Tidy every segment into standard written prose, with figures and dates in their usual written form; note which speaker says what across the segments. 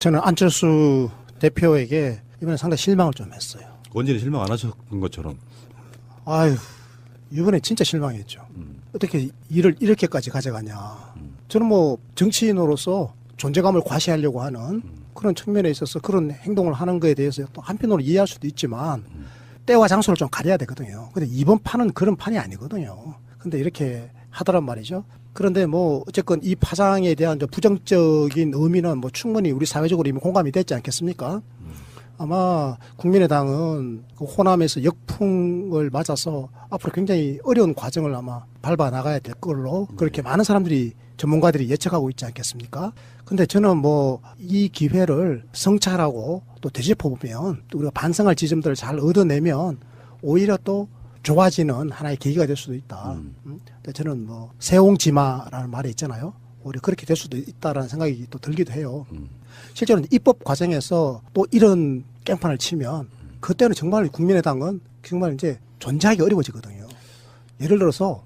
Speaker 1: 저는 안철수 대표에게 이번에 상당히 실망을 좀 했어요.
Speaker 2: 원진이 실망 안 하셨던 것처럼.
Speaker 1: 아유, 이번에 진짜 실망했죠. 어떻게 일을 이렇게까지 가져가냐. 저는 뭐 정치인으로서 존재감을 과시하려고 하는 그런 측면에 있어서 그런 행동을 하는 거에 대해서 또 한편으로 이해할 수도 있지만 때와 장소를 좀 가려야 되거든요. 근데 이번 판은 그런 판이 아니거든요. 근데 이렇게 하더란 말이죠. 그런데 뭐 어쨌건 이 파장에 대한 부정적인 의미는 뭐 충분히 우리 사회적으로 이미 공감이 됐지 않겠습니까? 아마 국민의당은 그 호남에서 역풍을 맞아서 앞으로 굉장히 어려운 과정을 아마 밟아 나가야 될 걸로 그렇게 많은 사람들이 전문가들이 예측하고 있지 않겠습니까? 근데 저는 뭐 이 기회를 성찰하고 또 되짚어보면 또 우리가 반성할 지점들을 잘 얻어내면 오히려 또 좋아지는 하나의 계기가 될 수도 있다. 근데 저는 뭐 세옹지마라는 말이 있잖아요. 오히려 그렇게 될 수도 있다라는 생각이 또 들기도 해요. 실제로 입법 과정에서 또 이런 깽판을 치면 그때는 정말 국민의당은 정말 이제 존재하기 어려워지거든요. 예를 들어서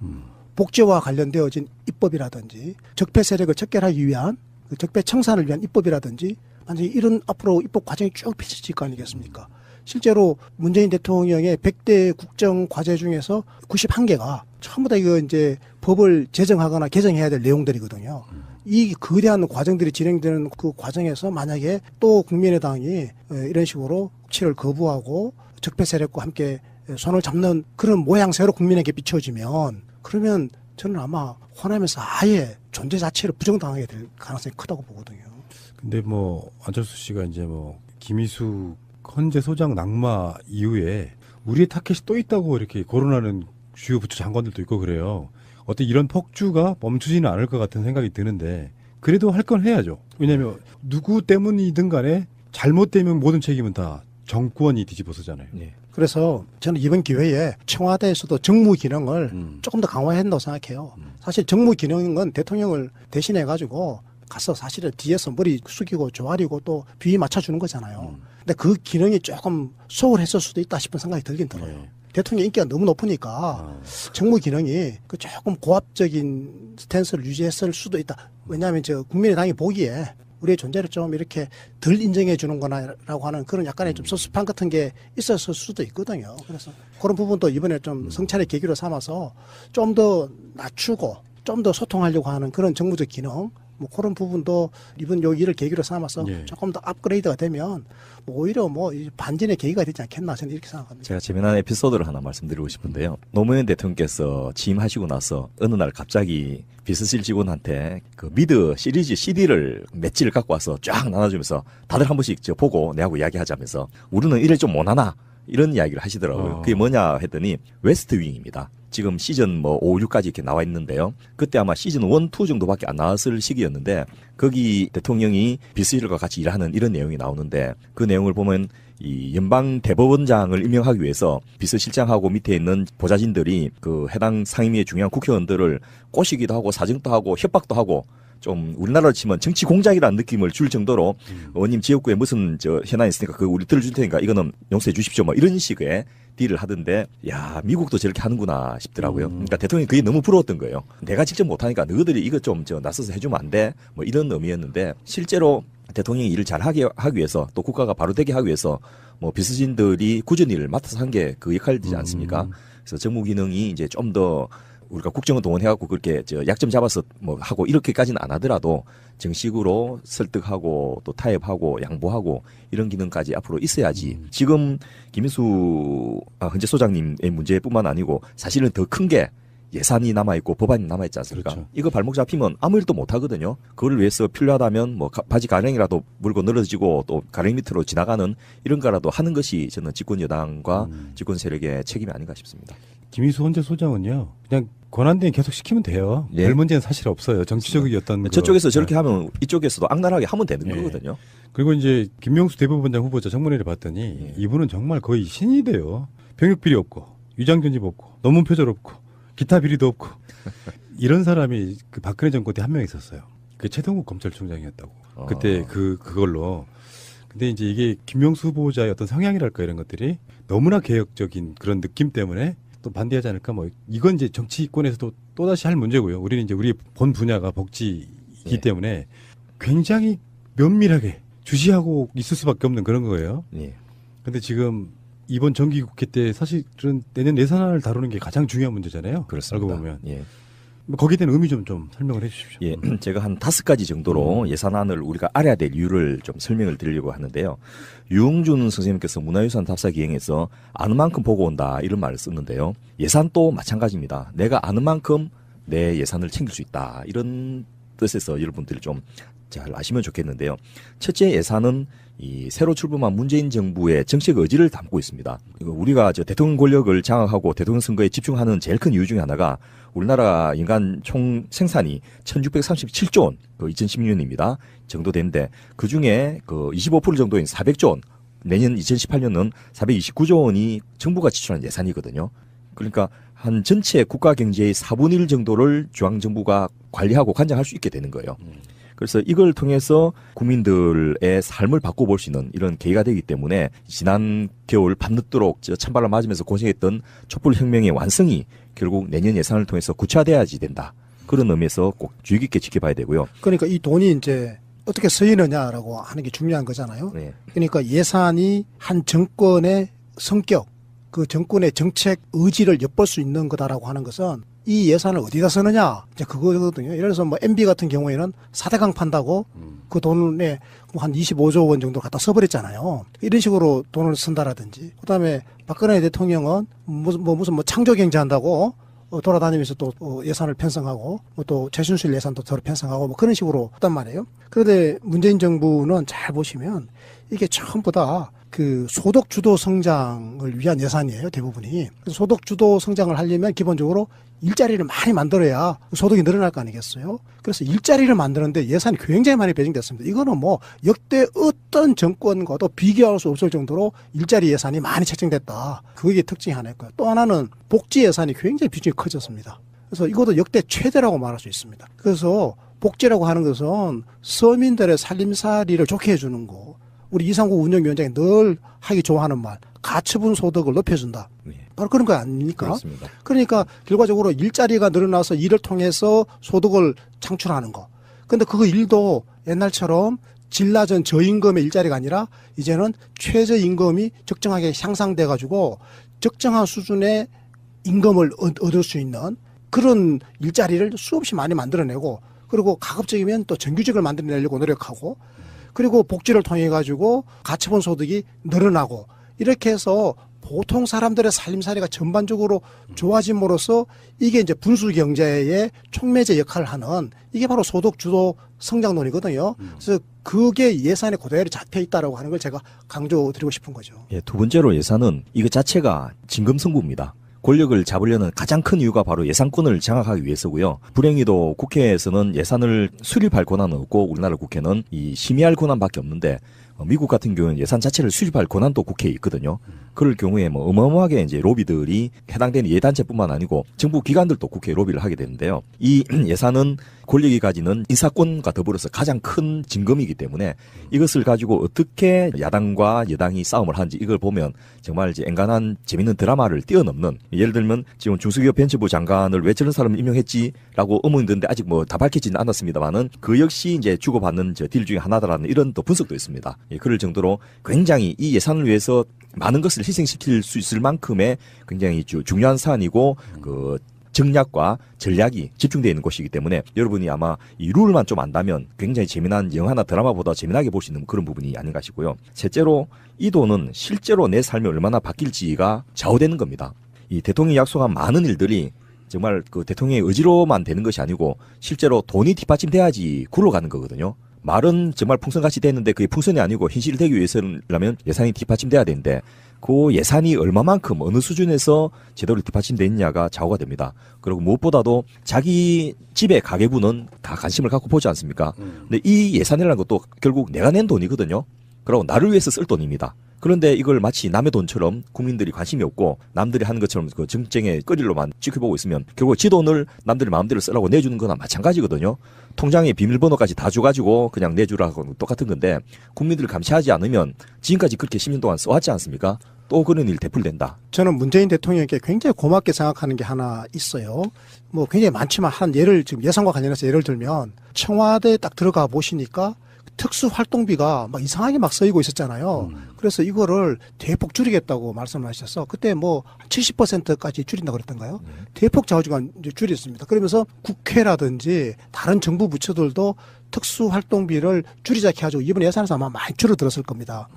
Speaker 1: 복지와 관련되어진 입법이라든지 적폐 세력을 척결하기 위한 그 적폐 청산을 위한 입법이라든지 완전히 이런 앞으로 입법 과정이 쭉 펼쳐질 거 아니겠습니까? 실제로 문재인 대통령의 100대 국정 과제 중에서 91개가 전부 다 이거 이제 법을 제정하거나 개정해야 될 내용들이거든요. 이 거대한 과정들이 진행되는 그 과정에서 만약에 또 국민의당이 이런 식으로 국치를 거부하고 적폐 세력과 함께 손을 잡는 그런 모양새로 국민에게 비춰지면 그러면 저는 아마 호남에서 아예 존재 자체를 부정당하게 될 가능성이 크다고 보거든요.
Speaker 2: 근데 뭐 안철수 씨가 이제 뭐 김희수 헌재 소장 낙마 이후에 우리의 타켓이 또 있다고 이렇게 거론하는 주요 부처 장관들도 있고 그래요. 어떤 이런 폭주가 멈추지는 않을 것 같은 생각이 드는데 그래도 할 건 해야죠. 왜냐하면 누구 때문이든 간에 잘못되면 모든 책임은 다 정권이 뒤집어서잖아요.
Speaker 1: 네. 그래서 저는 이번 기회에 청와대에서도 정무 기능을 조금 더 강화해야 한다고 생각해요. 사실 정무 기능은 대통령을 대신해가지고 가서 사실은 뒤에서 머리 숙이고 조아리고 또 비위 맞춰주는 거잖아요. 근데 그 기능이 조금 소홀했을 수도 있다 싶은 생각이 들긴 들어요.
Speaker 2: 네.
Speaker 1: 대통령 인기가 너무 높으니까 정무 기능이 그 조금 고압적인 스탠스를 유지했을 수도 있다. 왜냐하면 저 국민의당이 보기에 우리의 존재를 좀 이렇게 덜 인정해 주는 거나라고 하는 그런 약간의 좀 섭섭함 같은 게 있었을 수도 있거든요. 그래서 그런 부분도 이번에 좀 성찰의 계기로 삼아서 좀 더 낮추고 좀 더 소통하려고 하는 그런 정무적 기능 뭐 그런 부분도 이번 요 일을 계기로 삼아서
Speaker 2: 예.
Speaker 1: 조금 더 업그레이드가 되면 뭐 오히려 뭐 반전의 계기가 되지 않겠나 저는 이렇게 생각합니다.
Speaker 3: 제가 재미난 에피소드를 하나 말씀드리고 싶은데요. 노무현 대통령께서 취임하시고 나서 어느 날 갑자기 비서실 직원한테 그 미드 시리즈 CD를 몇 지를 갖고 와서 쫙 나눠주면서 다들 한 번씩 저 보고 내하고 이야기하자면서 우리는 이래 좀 못하나 이런 이야기를 하시더라고요. 그게 뭐냐 했더니 웨스트 윙입니다. 지금 시즌 뭐 5, 6까지 이렇게 나와 있는데요. 그때 아마 시즌 1, 2 정도밖에 안 나왔을 시기였는데 거기 대통령이 비서실과 같이 일하는 이런 내용이 나오는데 그 내용을 보면 이 연방 대법원장을 임명하기 위해서 비서실장하고 밑에 있는 보좌진들이 그 해당 상임위의 중요한 국회의원들을 꼬시기도 하고 사정도 하고 협박도 하고 좀 우리나라로 치면 정치 공작이라는 느낌을 줄 정도로 의원님 지역구에 무슨 저 현안이 있으니까 그 우리 들어줄 테니까 이거는 용서해 주십시오 뭐 이런 식의 딜을 하던데 야 미국도 저렇게 하는구나 싶더라고요. 그러니까 대통령이 그게 너무 부러웠던 거예요. 내가 직접 못하니까 너희들이 이거 좀 저 나서서 해주면 안 돼? 뭐 이런 의미였는데 실제로 대통령이 일을 잘 하기 위해서 또 국가가 바로 되게 하기 위해서 뭐 비서진들이 굳은 일을 맡아서 한 게 그 역할이지 않습니까? 그래서 정무 기능이 이제 좀 더 우리가 국정을 동원해갖고 그렇게 저 약점 잡아서 뭐 하고 이렇게까지는 안 하더라도 정식으로 설득하고 또 타협하고 양보하고 이런 기능까지 앞으로 있어야지. 지금 김인수 헌재 소장님의 문제뿐만 아니고 사실은 더 큰 게 예산이 남아있고 법안이 남아있지 않습니까?
Speaker 2: 그렇죠.
Speaker 3: 이거 발목 잡히면 아무 일도 못하거든요. 그걸 위해서 필요하다면 뭐 바지 가랭이라도 물고 늘어지고 또 가랭이 밑으로 지나가는 이런 거라도 하는 것이 저는 집권 여당과 집권 세력의 책임이 아닌가 싶습니다.
Speaker 2: 김희수 헌재 소장은요. 그냥 권한대행 계속 시키면 돼요.
Speaker 3: 예.
Speaker 2: 별 문제는 사실 없어요. 정치적이었던
Speaker 3: 저쪽에서 저렇게 하면 이쪽에서도 악랄하게 하면 되는
Speaker 2: 예.
Speaker 3: 거거든요.
Speaker 2: 그리고 이제 김명수 대법원장 후보자 청문회를 봤더니 이분은 정말 거의 신이 돼요. 병역 비리 없고 위장 전집 없고 논문 표절 없고 기타 비리도 없고 이런 사람이 그 박근혜 정권 때 한 명 있었어요. 그 최동욱 검찰총장이었다고. 그때 그걸로. 근데 이제 이게 김명수 후보자의 어떤 성향이랄까 이런 것들이 너무나 개혁적인 그런 느낌 때문에 또 반대하지 않을까 뭐 이건 이제 정치권에서도 또다시 할 문제고요. 우리는 이제 우리 본 분야가 복지이기 때문에 굉장히 면밀하게 주시하고 있을 수밖에 없는 그런 거예요.
Speaker 3: 예.
Speaker 2: 근데 지금 이번 정기국회 때 사실은 내년 예산안을 다루는 게 가장 중요한 문제잖아요.
Speaker 3: 그렇습니다.
Speaker 2: 알고 보면.
Speaker 3: 예.
Speaker 2: 뭐 거기에 대한 의미 좀 설명을 해 주십시오.
Speaker 3: 예, 제가 한 5가지 정도로 예산안을 우리가 알아야 될 이유를 좀 설명을 드리려고 하는데요. 유흥준 선생님께서 문화유산 답사 기행에서 아는 만큼 보고 온다 이런 말을 썼는데요. 예산도 마찬가지입니다. 내가 아는 만큼 내 예산을 챙길 수 있다 이런 뜻에서 여러분들이 좀 잘 아시면 좋겠는데요. 첫째 예산은 이 새로 출범한 문재인 정부의 정책 의지를 담고 있습니다. 우리가 대통령 권력을 장악하고 대통령 선거에 집중하는 제일 큰 이유 중에 하나가 우리나라 인간 총 생산이 1637조 원, 2016년입니다. 정도 되는데 그 중에 25% 정도인 400조 원, 내년 2018년은 429조 원이 정부가 지출한 예산이거든요. 그러니까 한 전체 국가 경제의 4분의 1 정도를 중앙정부가 관리하고 관장할 수 있게 되는 거예요. 그래서 이걸 통해서 국민들의 삶을 바꿔볼 수 있는 이런 계기가 되기 때문에 지난 겨울 밤늦도록 찬바람 맞으면서 고생했던 촛불혁명의 완성이 결국 내년 예산을 통해서 구체화돼야지 된다. 그런 의미에서 꼭 주의 깊게 지켜봐야 되고요.
Speaker 1: 그러니까 이 돈이 이제 어떻게 쓰이느냐라고 하는 게 중요한 거잖아요.
Speaker 3: 네.
Speaker 1: 그러니까 예산이 한 정권의 성격, 그 정권의 정책 의지를 엿볼 수 있는 거다라고 하는 것은 이 예산을 어디다 쓰느냐 이제 그거거든요. 예를 들어서 뭐 MB 같은 경우에는 4대강 판다고 그 돈에 한 25조 원 정도 갖다 써버렸잖아요. 이런 식으로 돈을 쓴다라든지 그다음에 박근혜 대통령은 무슨 창조 경제한다고 돌아다니면서 또 예산을 편성하고 또 최순실 예산도 서로 편성하고 뭐 그런 식으로 했단 말이에요. 그런데 문재인 정부는 잘 보시면 이게 전부 다 그 소득 주도 성장을 위한 예산이에요, 대부분이. 그래서 소득 주도 성장을 하려면 기본적으로 일자리를 많이 만들어야 소득이 늘어날 거 아니겠어요? 그래서 일자리를 만드는데 예산이 굉장히 많이 배정됐습니다. 이거는 뭐 역대 어떤 정권과도 비교할 수 없을 정도로 일자리 예산이 많이 책정됐다. 그게 특징이 하나였고요. 또 하나는 복지 예산이 굉장히 비중이 커졌습니다. 그래서 이것도 역대 최대라고 말할 수 있습니다. 그래서 복지라고 하는 것은 서민들의 살림살이를 좋게 해주는 거. 우리 이상국 운영위원장이 늘 하기 좋아하는 말, 가처분 소득을 높여준다. 바로 그런 거 아닙니까?
Speaker 3: 그렇습니다.
Speaker 1: 그러니까 결과적으로 일자리가 늘어나서 일을 통해서 소득을 창출하는 거. 근데 그 일도 옛날처럼 질 낮은 저임금의 일자리가 아니라 이제는 최저임금이 적정하게 향상돼 가지고 적정한 수준의 임금을 얻을 수 있는 그런 일자리를 수없이 많이 만들어내고 그리고 가급적이면 또 정규직을 만들어내려고 노력하고 그리고 복지를 통해 가지고 가처분 소득이 늘어나고 이렇게 해서 보통 사람들의 살림살이가 전반적으로 좋아짐으로써 이게 이제 분수 경제의 촉매제 역할을 하는 이게 바로 소득 주도 성장론이거든요. 그래서 그게 예산에 그대로 잡혀 있다라고 하는 걸 제가 강조드리고 싶은 거죠.
Speaker 3: 예, 두 번째로 예산은 이거 자체가 진검승부입니다. 권력을 잡으려는 가장 큰 이유가 바로 예산권을 장악하기 위해서고요. 불행히도 국회에서는 예산을 수립할 권한은 없고 우리나라 국회는 이 심의할 권한밖에 없는데 미국 같은 경우는 예산 자체를 수립할 권한도 국회에 있거든요. 그럴 경우에 뭐 어마어마하게 이제 로비들이 해당되는 예단체뿐만 아니고 정부 기관들도 국회에 로비를 하게 되는데요. 이 예산은 권력이 가지는 인사권과 더불어서 가장 큰 증거이기 때문에 이것을 가지고 어떻게 야당과 여당이 싸움을 하는지 이걸 보면 정말 이제 엔간한 재밌는 드라마를 뛰어넘는 예를 들면 지금 중수기업 벤처부 장관을 왜 저런 사람을 임명했지라고 의문이 드는데 아직 뭐 다 밝히지는 않았습니다만은 그 역시 이제 주고받는 딜 중에 하나다라는 이런 또 분석도 있습니다. 예, 그럴 정도로 굉장히 이 예산을 위해서 많은 것을 희생시킬 수 있을 만큼의 굉장히 중요한 사안이고 그 전략과 전략이 집중되어 있는 곳이기 때문에 여러분이 아마 이 룰만 좀 안다면 굉장히 재미난 영화나 드라마보다 재미나게 볼 수 있는 그런 부분이 아닌가 싶고요. 셋째로 이 돈은 실제로 내 삶이 얼마나 바뀔지가 좌우되는 겁니다. 이 대통령이 약속한 많은 일들이 정말 그 대통령의 의지로만 되는 것이 아니고 실제로 돈이 뒷받침돼야지 굴러가는 거거든요. 말은 정말 풍선같이 됐는데 그게 풍선이 아니고 현실이 되기 위해서라면 예산이 뒷받침돼야 되는데 그 예산이 얼마만큼 어느 수준에서 제대로 뒷받침돼 있냐가 좌우가 됩니다. 그리고 무엇보다도 자기 집의 가계부는 다 관심을 갖고 보지 않습니까? 근데 이 예산이라는 것도 결국 내가 낸 돈이거든요. 그리고 나를 위해서 쓸 돈입니다. 그런데 이걸 마치 남의 돈처럼 국민들이 관심이 없고 남들이 하는 것처럼 그 정쟁의 거리로만 지켜보고 있으면 결국 지 돈을 남들이 마음대로 쓰라고 내주는 거나 마찬가지거든요. 통장에 비밀번호까지 다 줘가지고 그냥 내주라고 똑같은 건데 국민들을 감시하지 않으면 지금까지 그렇게 10년 동안 써왔지 않습니까? 또 그런 일 되풀이된다.
Speaker 1: 저는 문재인 대통령에게 굉장히 고맙게 생각하는 게 하나 있어요. 뭐 굉장히 많지만 한 예를 지금 예산과 관련해서 예를 들면 청와대에 딱 들어가 보시니까 특수활동비가 막 이상하게 막 쓰이고 있었잖아요. 그래서 이거를 대폭 줄이겠다고 말씀하셔서 그때 뭐 70%까지 줄인다고 그랬던가요? 대폭 좌우지간 이제 줄였습니다. 그러면서 국회라든지 다른 정부 부처들도 특수활동비를 줄이자 해가지고 이번 예산에서 아마 많이 줄어들었을 겁니다.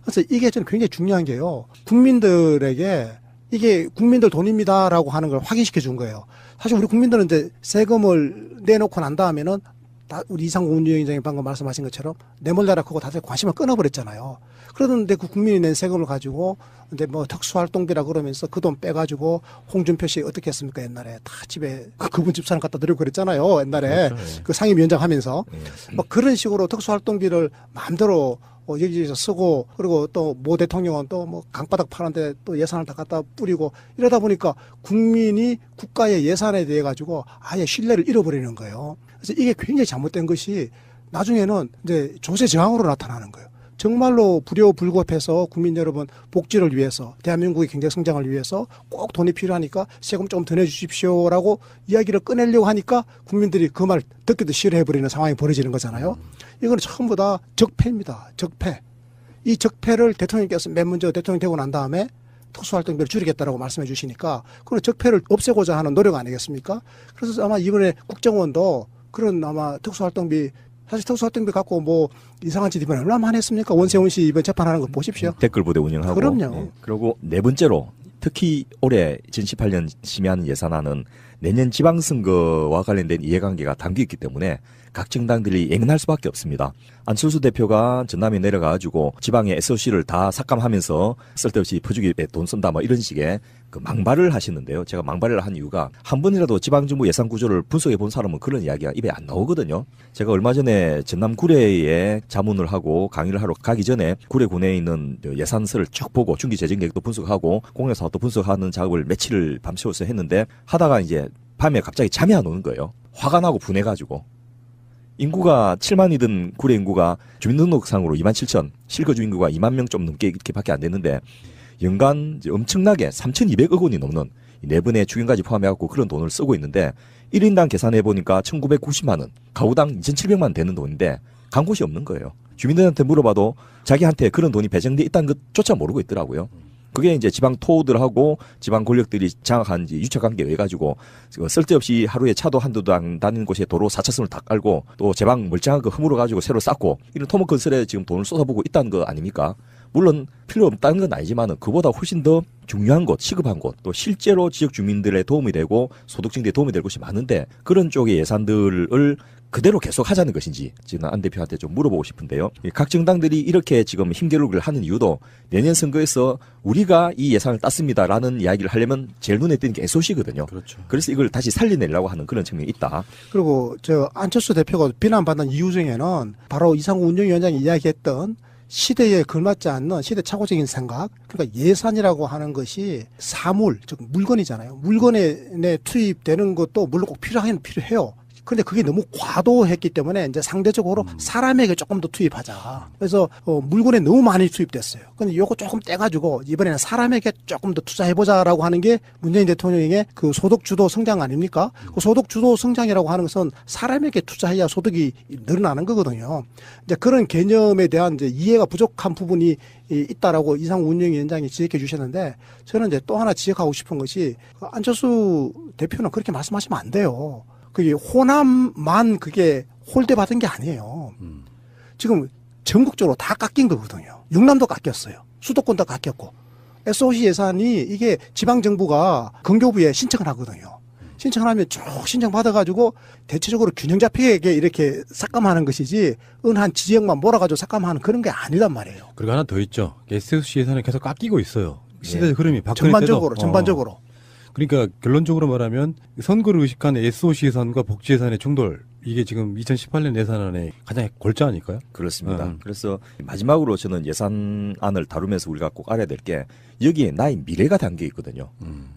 Speaker 1: 그래서 이게 저는 굉장히 중요한 게요. 국민들에게 이게 국민들 돈입니다라고 하는 걸 확인시켜 준 거예요. 사실 우리 국민들은 이제 세금을 내놓고 난 다음에는 우리 이상구 운輸위원장이 방금 말씀하신 것처럼 내몰라라 하고 다들 관심을 끊어버렸잖아요. 그러는데 그 국민이 낸 세금을 가지고 이제 뭐 특수활동비라 그러면서 그 돈 빼가지고 홍준표 씨 어떻게 했습니까? 옛날에 다 집에 그분 집사람 갖다 드리고 그랬잖아요. 옛날에
Speaker 3: 그렇죠.
Speaker 1: 그 상임위원장 하면서 뭐 그런 식으로 특수활동비를 마음대로 여기저기서 쓰고 그리고 또 모 대통령은 또 뭐 강바닥 파는데 또 예산을 다 갖다 뿌리고 이러다 보니까 국민이 국가의 예산에 대해 가지고 아예 신뢰를 잃어버리는 거예요. 그래서 이게 굉장히 잘못된 것이 나중에는 이제 조세 저항으로 나타나는 거예요. 정말로 불효불급해서 국민 여러분 복지를 위해서 대한민국의 경제 성장을 위해서 꼭 돈이 필요하니까 세금 조금 더 내주십시오라고 이야기를 꺼내려고 하니까 국민들이 그 말 듣기도 싫어해버리는 상황이 벌어지는 거잖아요. 이건 전부 다 적폐입니다. 적폐. 이 적폐를 대통령께서 맨 먼저 대통령 되고 난 다음에 특수활동비를 줄이겠다라고 말씀해 주시니까 그런 적폐를 없애고자 하는 노력 아니겠습니까? 그래서 아마 이번에 국정원도 그런 아마 특수활동비 사실 특수활동비 갖고 뭐 이상한 짓 이번에 얼마나 많이 했습니까? 원세훈 씨 이번 재판하는 거 보십시오.
Speaker 3: 댓글 부대 운영하고.
Speaker 1: 그럼요.
Speaker 3: 예. 그리고 네 번째로 특히 올해 2018년 심의하는 예산안은 내년 지방선거와 관련된 이해관계가 담겨 있기 때문에 각 정당들이 예민할 수밖에 없습니다. 안철수 대표가 전남에 내려가가지고 지방의 SOC를 다 삭감하면서 쓸데없이 퍼주기에 돈 쓴다 뭐 이런 식의 그 망발을 하시는데요. 제가 망발을 한 이유가 한 번이라도 지방정부 예산 구조를 분석해 본 사람은 그런 이야기가 입에 안 나오거든요. 제가 얼마 전에 전남 구례에 자문을 하고 강의를 하러 가기 전에 구례 군에 있는 예산서를 쭉 보고 중기재정계획도 분석하고 공약사업도 분석하는 작업을 며칠을 밤새워서 했는데 하다가 이제 밤에 갑자기 잠이 안 오는 거예요. 화가 나고 분해가지고. 인구가 7만이던 구례 인구가 주민등록상으로 2만 7천, 실거주 인구가 2만 명 좀 넘게 이렇게밖에 안 됐는데 연간 이제 엄청나게 3,200억 원이 넘는 네 번의 주경까지 포함해갖고 그런 돈을 쓰고 있는데 1인당 계산해 보니까 1,990만 원, 가구당 2,700만 원 되는 돈인데 간 곳이 없는 거예요. 주민들한테 물어봐도 자기한테 그런 돈이 배정돼 있다는 것조차 모르고 있더라고요. 그게 이제 지방 토호들하고 지방 권력들이 장악한 유착관계에 의해 가지고 쓸데없이 하루에 차도 한두 당 다니는 곳에 도로 4차선을 다 깔고 또 제방 멀쩡한 거 허물어 가지고 새로 쌓고 이런 토목건설에 지금 돈을 쏟아부고 있다는 거 아닙니까? 물론 필요 없다는 건 아니지만은 그보다 훨씬 더 중요한 곳, 시급한 곳, 또 실제로 지역 주민들의 도움이 되고 소득 증대에 도움이 될 곳이 많은데 그런 쪽의 예산들을 그대로 계속 하자는 것인지 지금 안 대표한테 좀 물어보고 싶은데요. 각 정당들이 이렇게 지금 힘겨루기를 하는 이유도 내년 선거에서 우리가 이 예산을 땄습니다라는 이야기를 하려면 제일 눈에 띄는 게 SOC거든요.
Speaker 2: 그렇죠.
Speaker 3: 그래서 이걸 다시 살려내려고 하는 그런 측면이 있다.
Speaker 1: 그리고 저 안철수 대표가 비난받는 이유 중에는 바로 이상구 운영위원장이 이야기했던 시대에 걸맞지 않는 시대착오적인 생각. 그러니까 예산이라고 하는 것이 사물, 즉 물건이잖아요. 물건에 투입되는 것도 물론 꼭 필요해요. 그런데 그게 너무 과도했기 때문에 이제 상대적으로 사람에게 조금 더 투입하자. 그래서 물건에 너무 많이 투입됐어요. 근데 요거 조금 떼가지고 이번에는 사람에게 조금 더 투자해보자라고 하는 게 문재인 대통령의 그 소득 주도 성장 아닙니까? 그 소득 주도 성장이라고 하는 것은 사람에게 투자해야 소득이 늘어나는 거거든요. 이제 그런 개념에 대한 이제 이해가 부족한 부분이 있다라고 이상구 운영위원장이 지적해 주셨는데 저는 이제 또 하나 지적하고 싶은 것이 안철수 대표는 그렇게 말씀하시면 안 돼요. 그게 호남만 그게 홀대받은 게 아니에요. 지금 전국적으로 다 깎인 거거든요. 영남도 깎였어요. 수도권도 깎였고. SOC 예산이 이게 지방정부가 건교부에 신청을 하거든요. 신청을 하면 쭉 신청받아가지고 대체적으로 균형 잡히게 이렇게 삭감하는 것이지 어느 한 지역만 몰아가지고 삭감하는 그런 게 아니란 말이에요.
Speaker 2: 그리고 하나 더 있죠. SOC 예산을 계속 깎이고 있어요. 시대의 흐름이 박근혜
Speaker 1: 전반적으로,
Speaker 2: 때도.
Speaker 1: 전반적으로.
Speaker 2: 그러니까 결론적으로 말하면 선거를 의식한 SOC 예산과 복지 예산의 충돌 이게 지금 2018년 예산안의 가장 골자 아닐까요?
Speaker 3: 그렇습니다. 그래서 마지막으로 저는 예산안을 다루면서 우리가 꼭 알아야 될 게 여기에 나의 미래가 담겨 있거든요.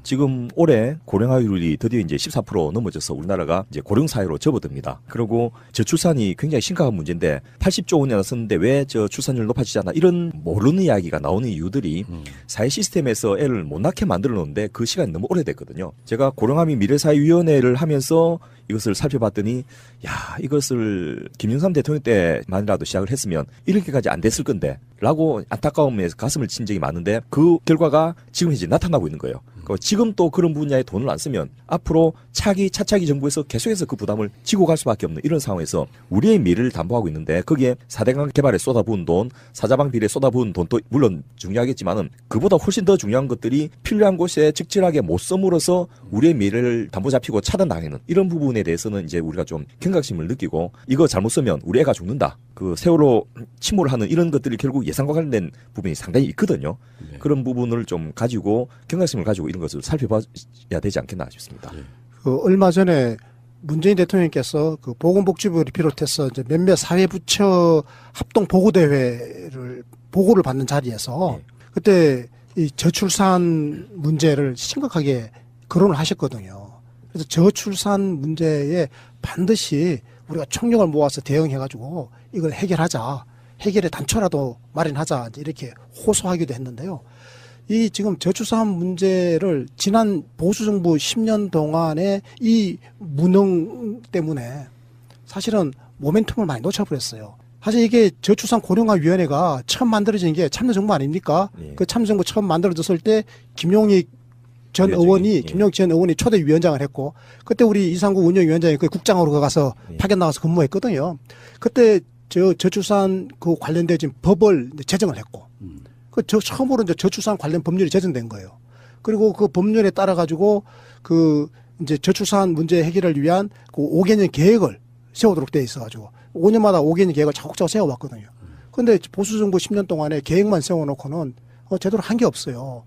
Speaker 3: 지금 올해 고령화율이 드디어 이제 14% 넘어져서 우리나라가 이제 고령 사회로 접어듭니다. 그리고 저출산이 굉장히 심각한 문제인데 80조 원이나 썼는데 왜 저 출산율 높아지지 않나 이런 모르는 이야기가 나오는 이유들이 사회 시스템에서 애를 못 낳게 만들어 놓는데 그 시간이 너무 오래됐거든요. 제가 고령화 및 미래사회위원회를 하면서 이것을 살펴봤더니 야, 이것을 김영삼 대통령 때만이라도 시작을 했으면 이렇게까지 안 됐을 건데 라고 안타까움에 가슴을 친 적이 많은데 그 결과가 지금 이제 나타나고 있는 거예요. 지금 또 그런 분야에 돈을 안 쓰면 앞으로 차차기 정부에서 계속해서 그 부담을 지고 갈 수밖에 없는 이런 상황에서 우리의 미래를 담보하고 있는데 거기에 4대강 개발에 쏟아부은 돈, 사자방 비리에 쏟아부은 돈도 물론 중요하겠지만은 그보다 훨씬 더 중요한 것들이 필요한 곳에 적절하게 못 써물어서 우리의 미래를 담보 잡히고 차단당하는 이런 부분에 대해서는 이제 우리가 좀 경각심을 느끼고 이거 잘못 쓰면 우리 애가 죽는다. 그 세월호 침몰하는 이런 것들이 결국 예상과 관련된 부분이 상당히 있거든요.
Speaker 2: 네.
Speaker 3: 그런 부분을 좀 가지고 경각심을 가지고 이런 것을 살펴봐야 되지 않겠나 싶습니다.
Speaker 2: 예.
Speaker 1: 그 얼마 전에 문재인 대통령께서 그 보건복지부를 비롯해서 이제 몇몇 사회부처 합동 보고대회를 보고를 받는 자리에서
Speaker 3: 네.
Speaker 1: 그때 이 저출산 문제를 심각하게 거론을 하셨거든요. 그래서 저출산 문제에 반드시 우리가 총력을 모아서 대응해가지고 이걸 해결하자. 해결의 단초라도 마련하자. 이렇게 호소하기도 했는데요. 이 지금 저출산 문제를 지난 보수정부 10년 동안의 이 무능 때문에 사실은 모멘텀을 많이 놓쳐버렸어요. 사실 이게 저출산 고령화위원회가 처음 만들어진 게 참여정부 아닙니까?
Speaker 3: 예.
Speaker 1: 그 참여정부 처음 만들어졌을 때 김용익 전 의원이 초대 위원장을 했고 그때 우리 이상국 운영위원장이 그 국장으로 가서 파견 나가서 근무했거든요. 그때 저출산 그 관련된 지금 법을 제정을 했고 처음으로 이제 저출산 관련 법률이 제정된 거예요. 그리고 그 법률에 따라 가지고 그 이제 저출산 문제 해결을 위한 그 5개년 계획을 세우도록 돼 있어가지고 5년마다 5개년 계획을 차곡차곡 세워왔거든요. 그런데 보수 정부 10년 동안에 계획만 세워놓고는 제대로 한 게 없어요.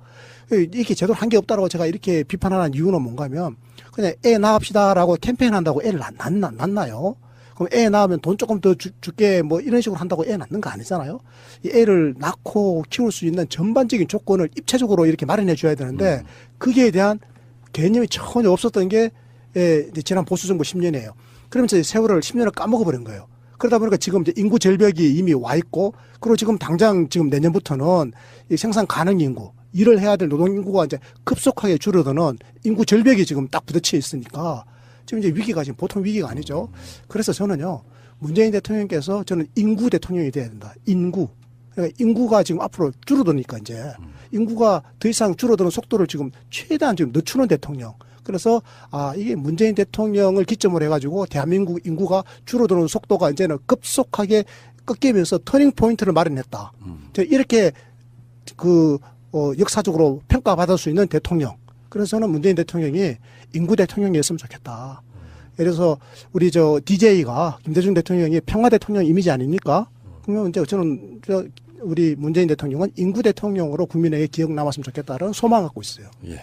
Speaker 1: 이렇게 제대로 한 게 없다라고 제가 이렇게 비판하는 이유는 뭔가 하면 그냥 애 낳읍시다라고 캠페인한다고 애를 낳나요? 그럼 애 낳으면 돈 조금 더 줄게 뭐 이런 식으로 한다고 애 낳는 거 아니잖아요. 이 애를 낳고 키울 수 있는 전반적인 조건을 입체적으로 이렇게 마련해 줘야 되는데 거기에 대한 개념이 전혀 없었던 게 이제 지난 보수 정부 10년이에요. 그러면서 세월을 10년을 까먹어 버린 거예요. 그러다 보니까 지금 이제 인구 절벽이 이미 와 있고 그리고 지금 당장 지금 내년부터는 이 생산 가능 인구 일을 해야 될 노동 인구가 이제 급속하게 줄어드는 인구 절벽이 지금 딱 부딪혀 있으니까 지금 이제 위기가 지금 보통 위기가 아니죠. 그래서 저는요, 문재인 대통령께서 저는 인구 대통령이 돼야 된다. 인구. 그러니까 인구가 지금 앞으로 줄어드니까 이제 인구가 더 이상 줄어드는 속도를 지금 최대한 지금 늦추는 대통령. 그래서 이게 문재인 대통령을 기점으로 해가지고 대한민국 인구가 줄어드는 속도가 이제는 급속하게 꺾이면서 터닝 포인트를 마련했다. 이렇게 역사적으로 평가받을 수 있는 대통령. 그래서 저는 문재인 대통령이 인구 대통령이었으면 좋겠다. 예를 들어서 우리 DJ가 김대중 대통령이 평화 대통령 이미지 아닙니까? 그러면 이제 저는 우리 문재인 대통령은 인구 대통령으로 국민에게 기억 남았으면 좋겠다는 소망을 갖고 있어요.
Speaker 2: 예.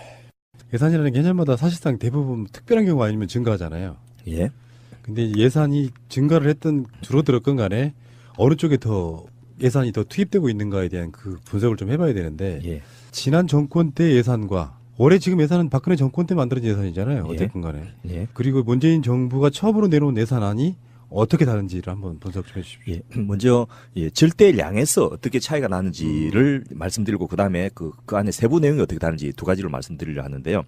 Speaker 2: 예산이라는 게 개념마다 사실상 대부분 특별한 경우 아니면 증가하잖아요.
Speaker 3: 예.
Speaker 2: 근데 예산이 증가를 했든 줄어들었건 간에 어느 쪽에 더 예산이 더 투입되고 있는가에 대한 그 분석을 좀 해봐야 되는데
Speaker 3: 예.
Speaker 2: 지난 정권 때 예산과 올해 지금 예산은 박근혜 정권 때 만들어진 예산이잖아요.
Speaker 3: 예.
Speaker 2: 어쨌든 간에.
Speaker 3: 예.
Speaker 2: 그리고 문재인 정부가 처음으로 내놓은 예산안이 어떻게 다른지를 한번 분석 좀 해주십시오.
Speaker 3: 예. 먼저 절대량에서 어떻게 차이가 나는지를 말씀드리고 그다음에 그 안에 세부 내용이 어떻게 다른지 두 가지로 말씀드리려 하는데요.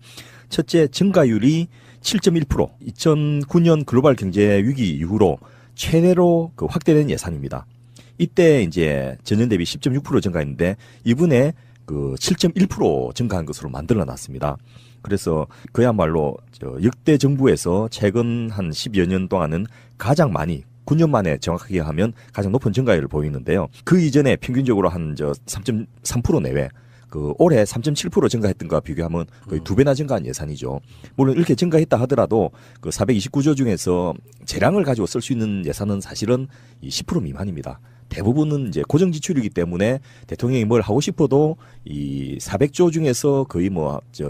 Speaker 3: 첫째, 증가율이 7.1%. 2009년 글로벌 경제 위기 이후로 최대로 확대된 예산입니다. 이때 이제 전년 대비 10.6% 증가했는데 이분에 7.1% 증가한 것으로 만들어 놨습니다. 그래서 그야말로 역대 정부에서 최근 한 10여 년 동안은 가장 많이 9년 만에 정확하게 하면 가장 높은 증가율을 보이는데요. 그 이전에 평균적으로 한 3.3% 내외 올해 3.7% 증가했던 것과 비교하면 거의 2배나 증가한 예산이죠. 물론 이렇게 증가했다 하더라도 429조 중에서 재량을 가지고 쓸 수 있는 예산은 사실은 10% 미만입니다. 대부분은 이제 고정 지출이기 때문에 대통령이 뭘 하고 싶어도 이 400조 중에서 거의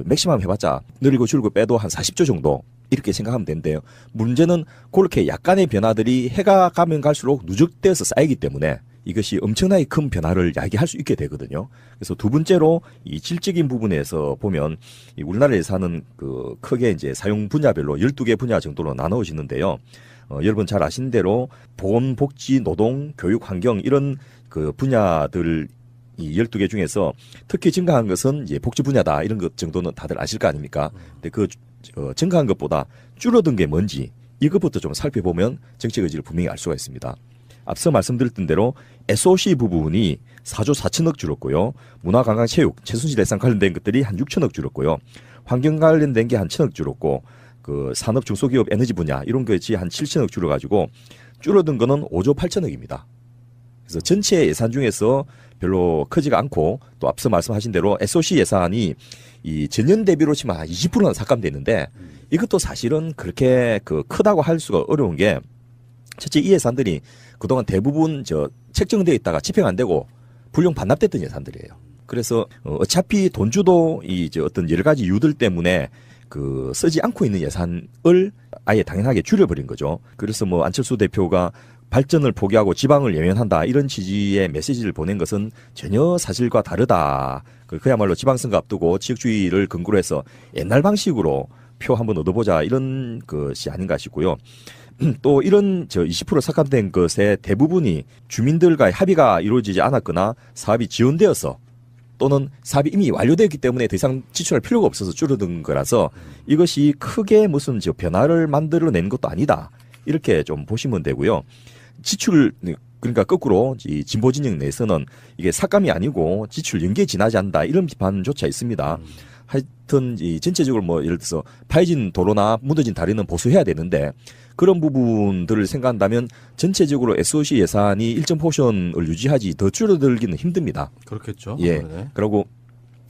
Speaker 3: 맥시멈 해봤자 늘리고 줄고 빼도 한 40조 정도 이렇게 생각하면 된대요. 문제는 그렇게 약간의 변화들이 해가 가면 갈수록 누적되어서 쌓이기 때문에 이것이 엄청나게 큰 변화를 야기할 수 있게 되거든요. 그래서 두 번째로 이 질적인 부분에서 보면 이 우리나라 예산은 크게 이제 사용 분야별로 12개 분야 정도로 나누어지는데요. 여러분 잘 아시는 대로 보건, 복지, 노동, 교육, 환경 이런 분야들 이 12개 중에서 특히 증가한 것은 이제 복지 분야다 이런 것 정도는 다들 아실 거 아닙니까? 근데 증가한 것보다 줄어든 게 뭔지 이것부터 좀 살펴보면 정책 의지를 분명히 알 수가 있습니다. 앞서 말씀드렸던 대로 SOC 부분이 4조 4천억 줄었고요. 문화관광체육, 최순실 예산 관련된 것들이 한 6천억 줄었고요. 환경 관련된 게 한 1천억 줄었고 그 산업 중소기업 에너지 분야 이런 것이 한 7천억 줄어가지고 줄어든 거는 5조 8천억입니다. 그래서 전체 예산 중에서 별로 크지가 않고 또 앞서 말씀하신 대로 SOC 예산이 이 전년 대비로 치면 한 20%는 삭감되는데 이것도 사실은 그렇게 그 크다고 할 수가 어려운 게 첫째 이 예산들이 그동안 대부분 책정되어 있다가 집행 안 되고 불용 반납됐던 예산들이에요. 그래서 어차피 돈주도 어떤 여러 가지 이유들 때문에 그 쓰지 않고 있는 예산을 아예 당연하게 줄여버린 거죠. 그래서 뭐 안철수 대표가 발전을 포기하고 지방을 외면한다 이런 취지의 메시지를 보낸 것은 전혀 사실과 다르다. 그야말로 지방선거 앞두고 지역주의를 근거로 해서 옛날 방식으로 표 한번 얻어보자 이런 것이 아닌가 싶고요. 또 이런 20% 삭감된 것의 대부분이 주민들과의 합의가 이루어지지 않았거나 사업이 지연되어서 또는 사업이 이미 완료되었기 때문에 더 이상 지출할 필요가 없어서 줄어든 거라서 이것이 크게 무슨 변화를 만들어낸 것도 아니다. 이렇게 좀 보시면 되고요. 지출 그러니까 거꾸로 이 진보 진영 내에서는 이게 삭감이 아니고 지출 연계에 지나지 않는다 이런 비판조차 있습니다. 하여튼 이 전체적으로 뭐 예를 들어서 파여진 도로나 무너진 다리는 보수해야 되는데 그런 부분들을 생각한다면 전체적으로 SOC 예산이 일정 포션을 유지하지 더 줄어들기는 힘듭니다.
Speaker 2: 그렇겠죠.
Speaker 3: 예.
Speaker 2: 네.
Speaker 3: 그리고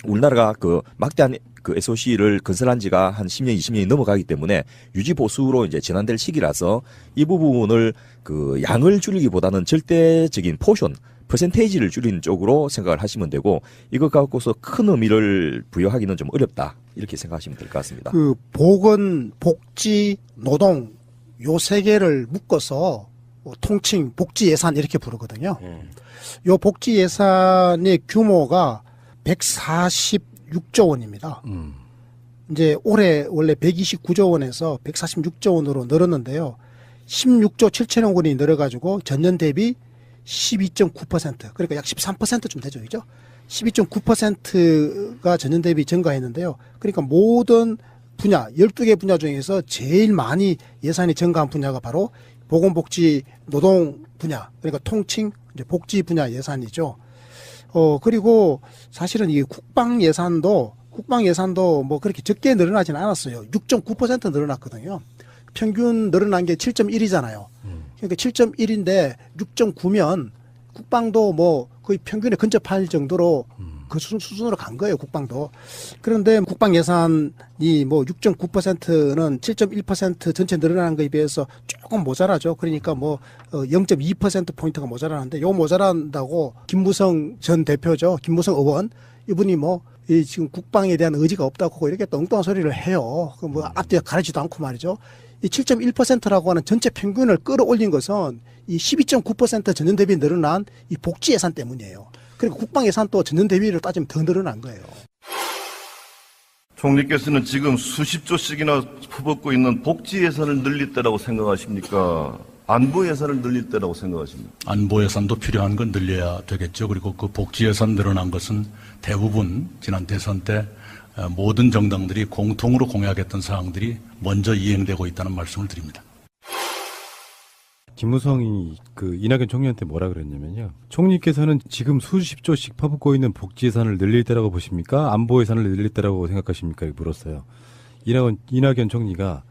Speaker 3: 우리나라가 그 막대한 그 SOC를 건설한 지가 한 10년, 20년이 넘어가기 때문에 유지 보수로 이제 진행될 시기라서 이 부분을 그 양을 줄이기보다는 절대적인 포션, 퍼센테이지를 줄이는 쪽으로 생각을 하시면 되고 이것 갖고서 큰 의미를 부여하기는 좀 어렵다. 이렇게 생각하시면 될 것 같습니다.
Speaker 1: 그 보건, 복지, 노동 요 세 개를 묶어서 통칭 복지 예산 이렇게 부르거든요. 요 복지 예산의 규모가 146조 원입니다. 이제 올해 원래 129조 원에서 146조 원으로 늘었는데요. 16조 7천억 원이 늘어가지고 전년 대비 12.9% 그러니까 약 13%좀 되죠, 그죠? 12.9%가 전년 대비 증가했는데요. 그러니까 모든 분야 12개 분야 중에서 제일 많이 예산이 증가한 분야가 바로 보건복지 노동 분야 그러니까 통칭 이제 복지 분야 예산이죠. 그리고 사실은 이 국방 예산도 뭐 그렇게 적게 늘어나지는 않았어요. 6.9% 늘어났거든요. 평균 늘어난 게 7.1이잖아요. 그러니까 7.1인데 6.9면 국방도 뭐 거의 평균에 근접할 정도로 그 수준으로 간 거예요, 국방도. 그런데 국방 예산이 뭐 6.9%는 7.1% 전체 늘어나는 거에 비해서 조금 모자라죠. 그러니까 뭐 0.2%포인트가 모자라는데 요 모자란다고 김무성 전 대표죠. 김무성 의원. 이분이 뭐 이 지금 국방에 대한 의지가 없다고 이렇게 또 엉뚱한 소리를 해요. 그 뭐 앞뒤가 가리지도 않고 말이죠. 이 7.1%라고 하는 전체 평균을 끌어올린 것은 이 12.9% 전년 대비 늘어난 이 복지 예산 때문이에요. 그리고 국방 예산도 전년 대비를 따지면 더 늘어난 거예요.
Speaker 4: 총리께서는 지금 수십 조씩이나 퍼붓고 있는 복지 예산을 늘릴 때라고 생각하십니까? 안보 예산을 늘릴 때라고 생각하십니까?
Speaker 5: 안보 예산도 필요한 건 늘려야 되겠죠. 그리고 그 복지 예산 늘어난 것은 대부분 지난 대선 때 모든 정당들이 공통으로 공약했던 사항들이 먼저 이행되고 있다는 말씀을 드립니다.
Speaker 2: 김무성이 그 이낙연 총리한테 뭐라 그랬냐면요. 총리께서는 지금 수십조씩 퍼붓고 있는 복지 예산을 늘릴 때라고 보십니까? 안보 예산을 늘릴 때라고 생각하십니까? 이렇게 물었어요. 이낙연 총리가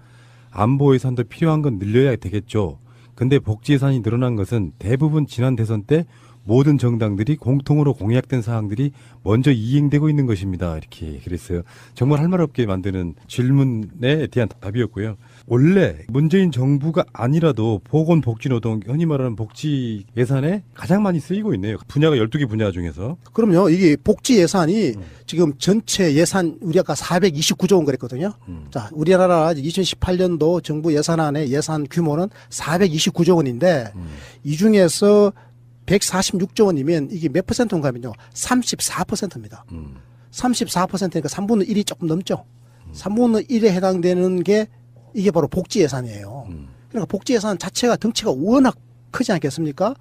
Speaker 2: 안보 예산도 필요한 건 늘려야 되겠죠. 근데 복지 예산이 늘어난 것은 대부분 지난 대선 때 모든 정당들이 공통으로 공약된 사항들이 먼저 이행되고 있는 것입니다. 이렇게 그랬어요. 정말 할 말 없게 만드는 질문에 대한 답이었고요. 원래 문재인 정부가 아니라도 보건복지노동 흔히 말하는 복지 예산에 가장 많이 쓰이고 있네요. 분야가 12개 분야 중에서.
Speaker 1: 그럼요. 이게 복지 예산이 지금 전체 예산 우리 아까 429조 원 그랬거든요. 자, 우리나라 2018년도 정부 예산안의 예산 규모는 429조 원인데 이 중에서 146조 원이면 이게 몇 퍼센트인가면요. 34%입니다. 34%니까 3분의 1이 조금 넘죠. 3분의 1에 해당되는 게 이게 바로 복지 예산이에요. 그러니까 복지 예산 자체가 덩치가 워낙 크지 않겠습니까?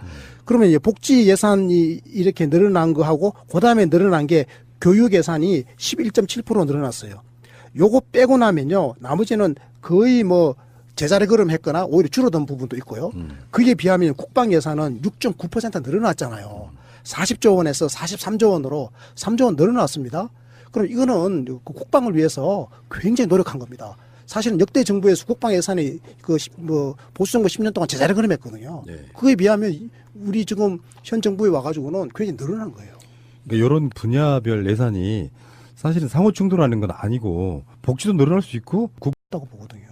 Speaker 1: 그러면 이제 복지 예산이 이렇게 늘어난 거하고 그다음에 늘어난 게 교육 예산이 11.7% 늘어났어요. 요거 빼고 나면요. 나머지는 거의 뭐 제자리 걸음했거나 오히려 줄어든 부분도 있고요. 그에 비하면 국방 예산은 6.9% 늘어났잖아요. 40조 원에서 43조 원으로 3조 원 늘어났습니다. 그럼 이거는 국방을 위해서 굉장히 노력한 겁니다. 사실은 역대 정부에서 국방 예산이 보수 정부 10년 동안 제자리 걸음했거든요.
Speaker 2: 네.
Speaker 1: 그에 비하면 우리 지금 현 정부에 와가지고는 굉장히 늘어난 거예요.
Speaker 2: 그러니까 이런 분야별 예산이 사실은 상호 충돌하는 건 아니고 복지도 늘어날 수 있고
Speaker 1: 다고 보거든요.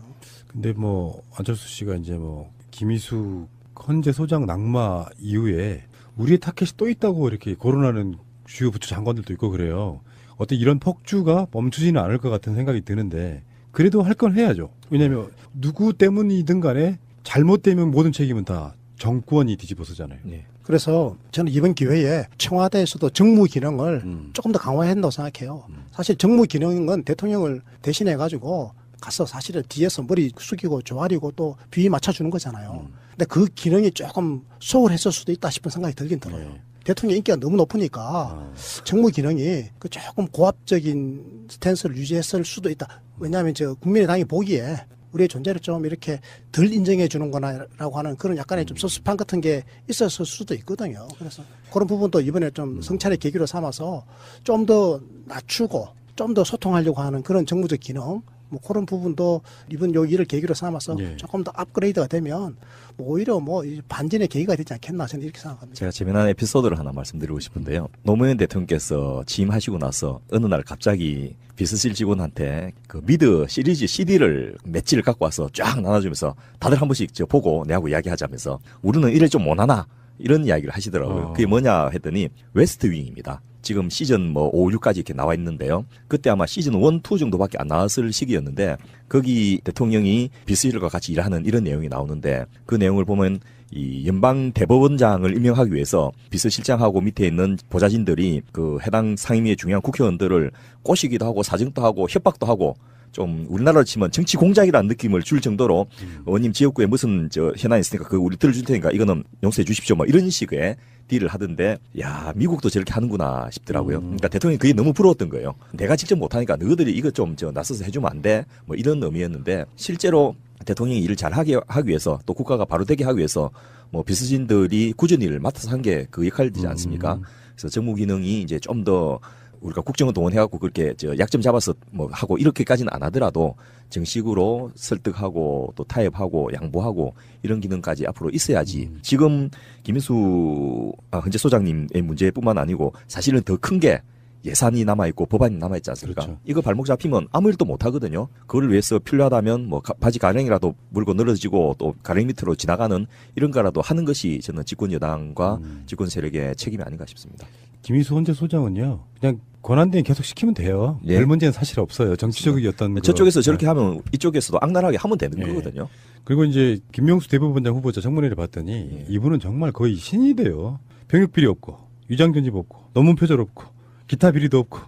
Speaker 2: 근데 뭐 안철수 씨가 이제 뭐 김희수 헌재 소장 낙마 이후에 우리의 타켓이 또 있다고 이렇게 거론하는 주요 부처 장관들도 있고 그래요. 어때 이런 폭주가 멈추지는 않을 것 같은 생각이 드는데 그래도 할 건 해야죠. 왜냐하면 누구 때문이든 간에 잘못되면 모든 책임은 다 정권이 뒤집어서잖아요.
Speaker 3: 예.
Speaker 1: 그래서 저는 이번 기회에 청와대에서도 정무 기능을 조금 더 강화해야 한다고 생각해요. 사실 정무 기능은 대통령을 대신해 가지고 가서 사실은 뒤에서 머리 숙이고 조아리고 또 비위 맞춰주는 거잖아요. 근데 그 기능이 조금 소홀했을 수도 있다 싶은 생각이 들긴 들어요.
Speaker 2: 네.
Speaker 1: 대통령 인기가 너무 높으니까 정무 기능이 그 조금 고압적인 스탠스를 유지했을 수도 있다. 왜냐하면 저 국민의당이 보기에 우리의 존재를 좀 이렇게 덜 인정해 주는 거나라고 하는 그런 약간의 좀 섭섭함 같은 게 있었을 수도 있거든요. 그래서 그런 부분도 이번에 좀 성찰의 계기로 삼아서 좀 더 낮추고 좀 더 소통하려고 하는 그런 정무적 기능 뭐 그런 부분도 이번 요 일을 계기로 삼아서
Speaker 2: 예.
Speaker 1: 조금 더 업그레이드가 되면 뭐 오히려 뭐 반전의 계기가 되지 않겠나 저는 이렇게 생각합니다.
Speaker 3: 제가 재미난 에피소드를 하나 말씀드리고 싶은데요. 노무현 대통령께서 취임하시고 나서 어느 날 갑자기 비서실 직원한테 그 미드 시리즈 CD를 몇 지를 갖고 와서 쫙 나눠주면서 다들 한 번씩 저 보고 내하고 이야기하자면서 우리는 이래 좀 못하나 이런 이야기를 하시더라고요. 그게 뭐냐 했더니 웨스트 윙입니다. 지금 시즌 뭐 5, 6까지 이렇게 나와 있는데요. 그때 아마 시즌 1, 2 정도밖에 안 나왔을 시기였는데 거기 대통령이 비서실과 같이 일하는 이런 내용이 나오는데 그 내용을 보면 이 연방 대법원장을 임명하기 위해서 비서실장하고 밑에 있는 보좌진들이 그 해당 상임위의 중요한 국회의원들을 꼬시기도 하고 사정도 하고 협박도 하고 좀 우리나라로 치면 정치 공작이라는 느낌을 줄 정도로 의원님 지역구에 무슨 저 현안이 있으니까 그 우리 들어줄 테니까 이거는 용서해 주십시오 뭐 이런 식의 딜을 하던데 야 미국도 저렇게 하는구나 싶더라고요. 그러니까 대통령이 그게 너무 부러웠던 거예요. 내가 직접 못하니까 너희들이 이거 좀 저 나서서 해주면 안 돼? 뭐 이런 의미였는데 실제로 대통령이 일을 잘하게 하기 위해서 또 국가가 바로 되게 하기 위해서 뭐 비서진들이 꾸준히 일을 맡아서 한 게 그 역할이지 않습니까? 그래서 정무 기능이 이제 좀 더 우리가 국정원 동원해갖고 그렇게 저 약점 잡아서 뭐 하고 이렇게까지는 안 하더라도 정식으로 설득하고 또 타협하고 양보하고 이런 기능까지 앞으로 있어야지. 지금 김인수 헌재 소장님의 문제뿐만 아니고 사실은 더 큰 게 예산이 남아있고 법안이 남아있지 않습니까?
Speaker 2: 그렇죠.
Speaker 3: 이거 발목 잡히면 아무 일도 못 하거든요. 그걸 위해서 필요하다면 뭐 바지 가랭이라도 물고 늘어지고 또 가랭이 밑으로 지나가는 이런 거라도 하는 것이 저는 집권 여당과 집권 세력의 책임이 아닌가 싶습니다.
Speaker 2: 김희수 헌재 소장은요. 그냥 권한대행 계속 시키면 돼요.
Speaker 3: 예.
Speaker 2: 별 문제는 사실 없어요. 정치적이었던
Speaker 3: 저쪽에서 저렇게 하면 이쪽에서도 악랄하게 하면 되는
Speaker 2: 예.
Speaker 3: 거거든요.
Speaker 2: 그리고 이제 김명수 대법원장 후보자 청문회를 봤더니
Speaker 3: 예.
Speaker 2: 이분은 정말 거의 신이 돼요. 병역 비리 없고 위장 견집 없고 논문 표절 없고 기타 비리도 없고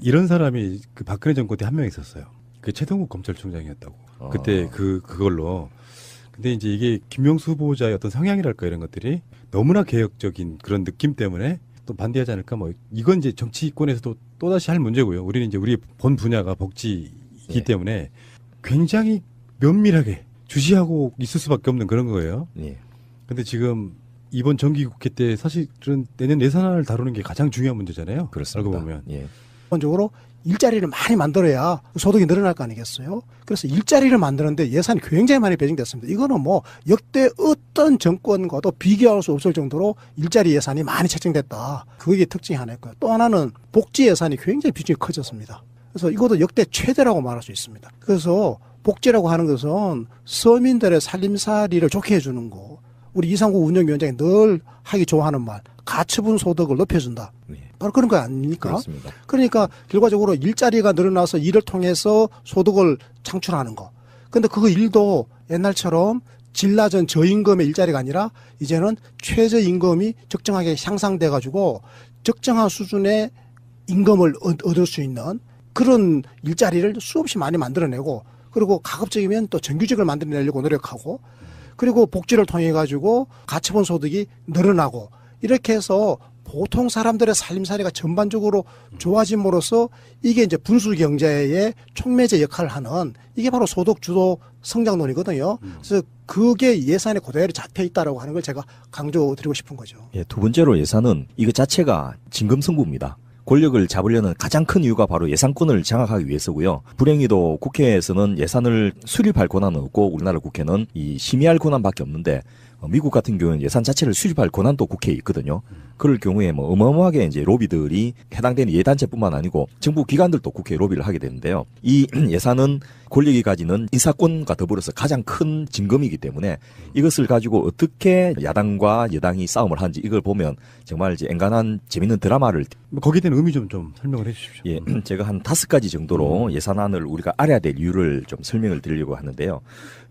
Speaker 2: 이런 사람이 그 박근혜 정권 때 한 명 있었어요. 그 최동욱 검찰총장이었다고. 그때 그걸로. 근데 이제 이게 김명수 후보자의 어떤 성향이랄까 이런 것들이 너무나 개혁적인 그런 느낌 때문에 또 반대하지 않을까 뭐 이건 이제 정치권에서도 또다시 할 문제고요. 우리는 이제 우리 본 분야가 복지이기
Speaker 3: 예.
Speaker 2: 때문에 굉장히 면밀하게 주시하고 있을 수밖에 없는 그런 거예요.
Speaker 3: 예.
Speaker 2: 근데 지금 이번 정기국회 때 사실은 내년 예산안을 다루는 게 가장 중요한 문제잖아요.
Speaker 3: 그렇습니다.
Speaker 2: 알고 보면.
Speaker 3: 예.
Speaker 1: 기본적으로 일자리를 많이 만들어야 소득이 늘어날 거 아니겠어요? 그래서 일자리를 만드는데 예산이 굉장히 많이 배정됐습니다. 이거는 뭐 역대 어떤 정권과도 비교할 수 없을 정도로 일자리 예산이 많이 책정됐다. 그게 특징이 하나 있고요. 또 하나는 복지 예산이 굉장히 비중이 커졌습니다. 그래서 이것도 역대 최대라고 말할 수 있습니다. 그래서 복지라고 하는 것은 서민들의 살림살이를 좋게 해주는 거. 우리 이상국 운영위원장이 늘 하기 좋아하는 말, 가처분 소득을 높여준다.
Speaker 3: 예.
Speaker 1: 바로 그런 거 아닙니까?
Speaker 3: 그렇습니다.
Speaker 1: 그러니까 결과적으로 일자리가 늘어나서 이를 통해서 소득을 창출하는 거. 근데 그 일도 옛날처럼 질 낮은 저임금의 일자리가 아니라 이제는 최저임금이 적정하게 향상돼 가지고 적정한 수준의 임금을 얻을 수 있는 그런 일자리를 수없이 많이 만들어내고 그리고 가급적이면 또 정규직을 만들어내려고 노력하고 그리고 복지를 통해 가지고 가처분 소득이 늘어나고 이렇게 해서 보통 사람들의 삶살이가 전반적으로 좋아짐으로써 이게 이제 분수 경제의 촉매제 역할을 하는 이게 바로 소득 주도 성장론이거든요. 그래서 그게 예산에 그대로 잡혀 있다라고 하는 걸 제가 강조드리고 싶은 거죠.
Speaker 3: 예, 두 번째로 예산은 이거 자체가 진검승부입니다. 권력을 잡으려는 가장 큰 이유가 바로 예산권을 장악하기 위해서고요. 불행히도 국회에서는 예산을 수립할 권한은 없고 우리나라 국회는 이 심의할 권한밖에 없는데 미국 같은 경우는 예산 자체를 수립할 권한도 국회에 있거든요. 그럴 경우에 뭐 어마어마하게 이제 로비들이 해당되는 예단체뿐만 아니고 정부 기관들도 국회에 로비를 하게 되는데요. 이 예산은 권력이 가지는 인사권과 더불어서 가장 큰 증거이기 때문에 이것을 가지고 어떻게 야당과 여당이 싸움을 하는지 이걸 보면 정말 이제 엔간한 재밌는 드라마를
Speaker 2: 거기에 대한 의미 좀 설명을 해 주십시오.
Speaker 3: 예, 제가 한 5가지 정도로 예산안을 우리가 알아야 될 이유를 좀 설명을 드리려고 하는데요.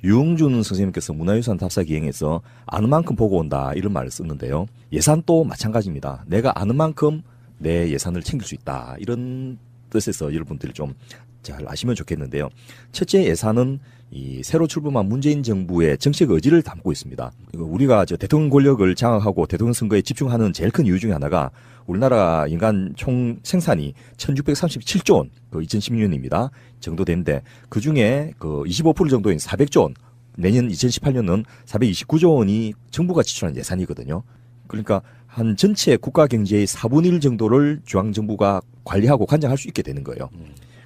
Speaker 3: 유흥준 선생님께서 문화유산 답사 기행에서 아는 만큼 보고 온다 이런 말을 썼는데요. 예산도 마찬가지입니다. 내가 아는 만큼 내 예산을 챙길 수 있다 이런 뜻에서 여러분들이 좀 잘 아시면 좋겠는데요. 첫째 예산은 이 새로 출범한 문재인 정부의 정책 의지를 담고 있습니다. 우리가 저 대통령 권력을 장악하고 대통령 선거에 집중하는 제일 큰 이유 중에 하나가 우리나라 인간 총 생산이 1637조 원, 2016년입니다. 정도 되는데 그 중에 그 25% 정도인 400조 원, 내년 2018년은 429조 원이 정부가 지출한 예산이거든요. 그러니까 한 전체 국가 경제의 4분의 1 정도를 중앙정부가 관리하고 관장할 수 있게 되는 거예요.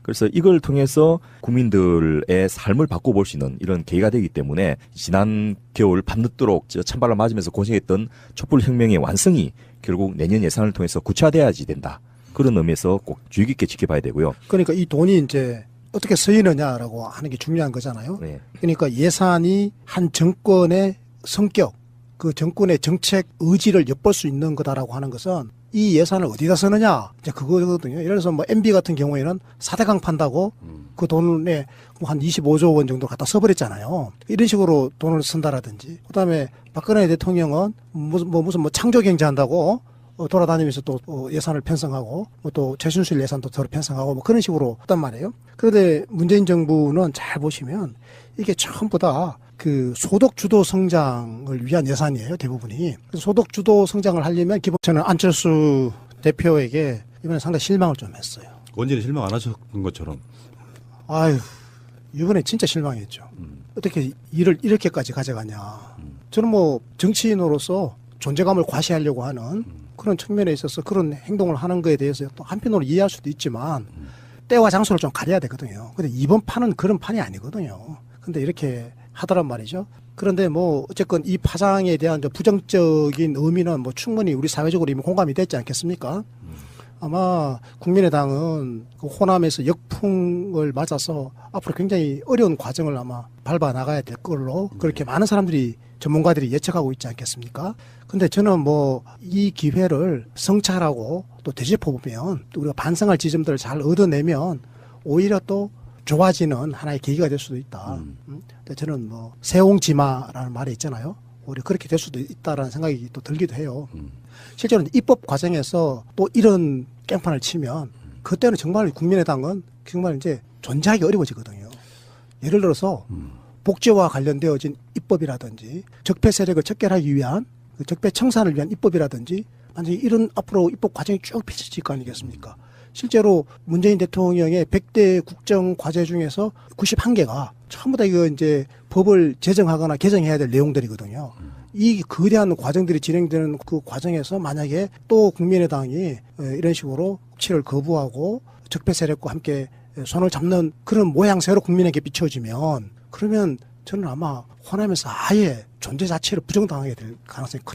Speaker 3: 그래서 이걸 통해서 국민들의 삶을 바꿔볼 수 있는 이런 계기가 되기 때문에 지난 겨울 밤늦도록 찬바람 맞으면서 고생했던 촛불혁명의 완성이 결국 내년 예산을 통해서 구체화돼야지 된다. 그런 의미에서 꼭 주의 깊게 지켜봐야 되고요.
Speaker 1: 그러니까 이 돈이 이제 어떻게 쓰이느냐라고 하는 게 중요한 거잖아요.
Speaker 3: 네.
Speaker 1: 그러니까 예산이 한 정권의 성격, 그 정권의 정책 의지를 엿볼 수 있는 거다라고 하는 것은 이 예산을 어디다 쓰느냐 이제 그거거든요. 예를 들어서 뭐 MB 같은 경우에는 4대강 판다고 그 돈에 한 25조 원 정도 갖다 써버렸잖아요. 이런 식으로 돈을 쓴다라든지 그다음에 박근혜 대통령은 무슨 창조 경제한다고 돌아다니면서 또 예산을 편성하고 또 최순실 예산도 더 편성하고 뭐 그런 식으로 했단 말이에요. 그런데 문재인 정부는 잘 보시면 이게 전부 다 그 소득 주도 성장을 위한 예산이에요, 대부분이. 그래서 소득 주도 성장을 하려면 기본 저는 안철수 대표에게 이번에 상당히 실망을 좀 했어요.
Speaker 2: 원전에 실망 안 하셨던 것처럼.
Speaker 1: 아유, 이번에 진짜 실망했죠. 어떻게 일을 이렇게까지 가져가냐. 저는 뭐 정치인으로서 존재감을 과시하려고 하는 그런 측면에 있어서 그런 행동을 하는 거에 대해서 또 한편으로 이해할 수도 있지만 때와 장소를 좀 가려야 되거든요. 근데 이번 판은 그런 판이 아니거든요. 근데 이렇게 하더란 말이죠. 그런데 뭐 어쨌건 이 파장에 대한 부정적인 의미는 뭐 충분히 우리 사회적으로 이미 공감이 됐지 않겠습니까? 아마 국민의당은 그 호남에서 역풍을 맞아서 앞으로 굉장히 어려운 과정을 아마 밟아 나가야 될 걸로 그렇게 많은 사람들이 전문가들이 예측하고 있지 않겠습니까? 근데 저는 뭐 이 기회를 성찰하고 또 되짚어보면 또 우리가 반성할 지점들을 잘 얻어내면 오히려 또 좋아지는 하나의 계기가 될 수도 있다. 근데 저는 뭐 세옹지마라는 말이 있잖아요. 오히려 그렇게 될 수도 있다라는 생각이 또 들기도 해요. 실제로는 입법 과정에서 또 이런 깽판을 치면 그때는 정말 국민의당은 정말 이제 존재하기 어려워지거든요. 예를 들어서 복지와 관련되어진 입법이라든지 적폐 세력을 척결하기 위한 그 적폐 청산을 위한 입법이라든지 만약에 이런 앞으로 입법 과정이 쭉 펼쳐질 거 아니겠습니까? 실제로 문재인 대통령의 100대 국정 과제 중에서 91개가 전부 다 이거 이제 법을 제정하거나 개정해야 될 내용들이거든요. 이 거대한 과정들이 진행되는 그 과정에서 만약에 또 국민의당이 이런 식으로 국치를 거부하고 적폐 세력과 함께 손을 잡는 그런 모양새로 국민에게 비춰지면 그러면 저는 아마 호남에서 아예 존재 자체를 부정당하게 될 가능성이